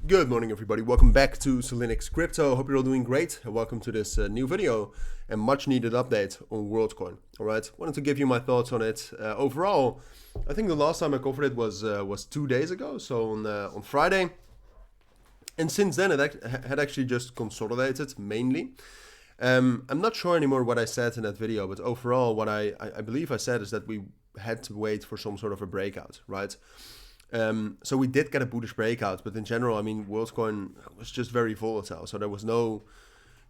Good morning, everybody. Welcome back to Cilinix Crypto. Hope you're all doing great. And welcome to this new video and much needed update on Worldcoin. All right, wanted to give you my thoughts on it. Overall, I think the last time I covered it was 2 days ago, so on Friday. And since then, it had actually just consolidated mainly. I'm not sure anymore what I said in that video, but overall, what I believe I said is that we had to wait for some sort of a breakout, right? So we did get a bullish breakout, but in general, I mean, Worldcoin was just very volatile. So there was no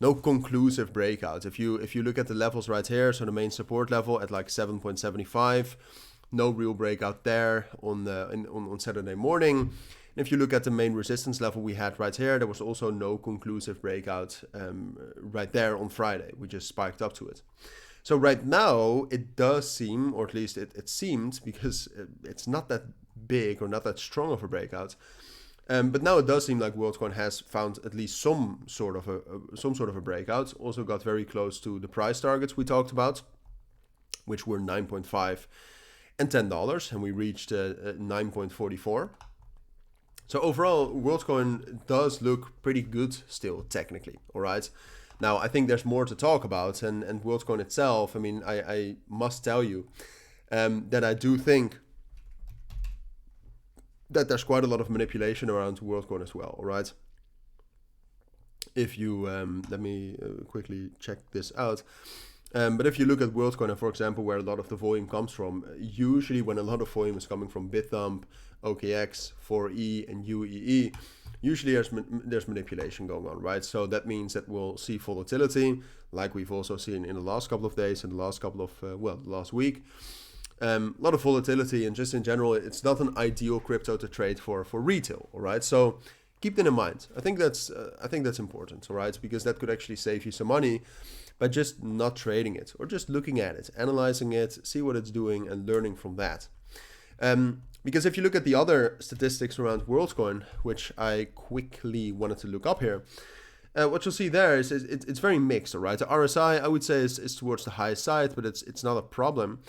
conclusive breakout. If you look at the levels right here, so the main support level at like 7.75, no real breakout there on Saturday morning. And if you look at the main resistance level we had right here, there was also no conclusive breakout right there on Friday. We just spiked up to it. So right now it does seem, or at least it seemed, because it's not that big or not that strong of a breakout, but now it does seem like Worldcoin has found at least some sort of a breakout. Also got very close to the price targets we talked about, which were $9.5 and $10, and we reached 9.44. So overall, Worldcoin does look pretty good still, technically. All right. Now, I think there's more to talk about, and Worldcoin itself, I mean, I must tell you that I do think that there's quite a lot of manipulation around Worldcoin as well, all right? If you, let me quickly check this out. But if you look at Worldcoin, for example, where a lot of the volume comes from, usually when a lot of volume is coming from Bithumb, OKX, 4E, and UEE, usually there's manipulation going on, right? So that means that we'll see volatility, like we've also seen in the last couple of days and the last couple of, last week. A lot of volatility, and just in general, it's not an ideal crypto to trade for retail, all right? So keep that in mind. I think that's important, all right? Because that could actually save you some money by just not trading it or just looking at it, analyzing it, see what it's doing, and learning from that. Because if you look at the other statistics around Worldcoin, which I quickly wanted to look up here, what you'll see there is it's very mixed, all right? The RSI, I would say, is towards the high side, but it's not a problem.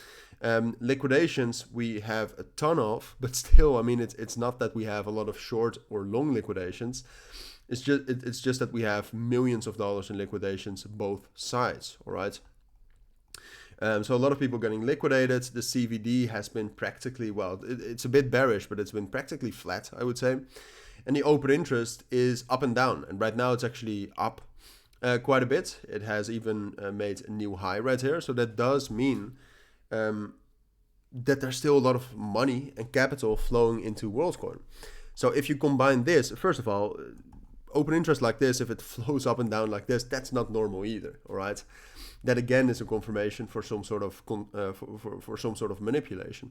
Liquidations we have a ton of, but still, I mean, it's not that we have a lot of short or long liquidations. It's just that we have millions of dollars in liquidations both sides, all right? So a lot of people getting liquidated. The CVD has been practically, well, it's a bit bearish, but it's been practically flat, I would say. And the open interest is up and down, and right now it's actually up quite a bit. It has even made a new high right here, so that does mean that there's still a lot of money and capital flowing into Worldcoin. So if you combine this, first of all, open interest like this, if it flows up and down like this, that's not normal either, all right? That again is a confirmation for some sort of for some sort of manipulation.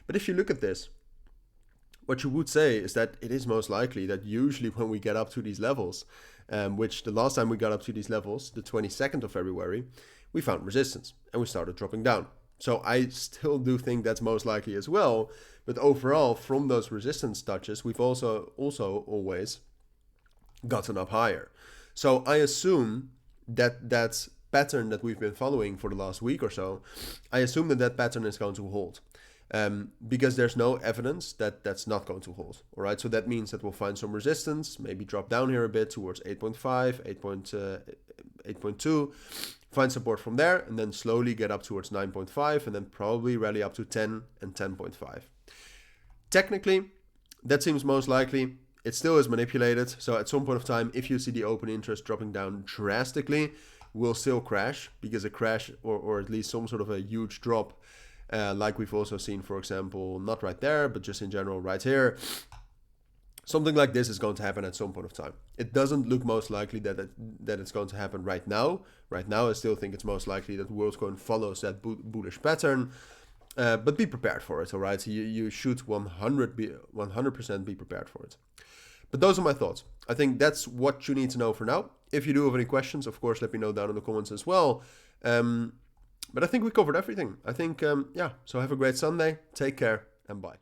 But if you look at this, what you would say is that it is most likely that usually when we get up to these levels, which the last time we got up to these levels, the 22nd of February, we found resistance and we started dropping down. So I still do think that's most likely as well. But overall, from those resistance touches, we've also always gotten up higher. So I assume that that pattern that we've been following for the last week or so, I assume that pattern is going to hold. Because there's no evidence that that's not going to hold. All right, so that means that we'll find some resistance, maybe drop down here a bit towards 8.5, 8.2, find support from there, and then slowly get up towards 9.5, and then probably rally up to 10 and 10.5. Technically, that seems most likely. It still is manipulated, so at some point of time, if you see the open interest dropping down drastically, we'll still crash, because a crash, or at least some sort of a huge drop, like we've also seen, for example, not right there, but just in general right here. Something like this is going to happen at some point of time. It doesn't look most likely that it's going to happen right now. Right now, I still think it's most likely that Worldcoin follows that bullish pattern, but be prepared for it, all right? You should 100% be prepared for it. But those are my thoughts. I think that's what you need to know for now. If you do have any questions, of course, let me know down in the comments as well. But I think we covered everything. I think, yeah, so have a great Sunday. Take care and bye.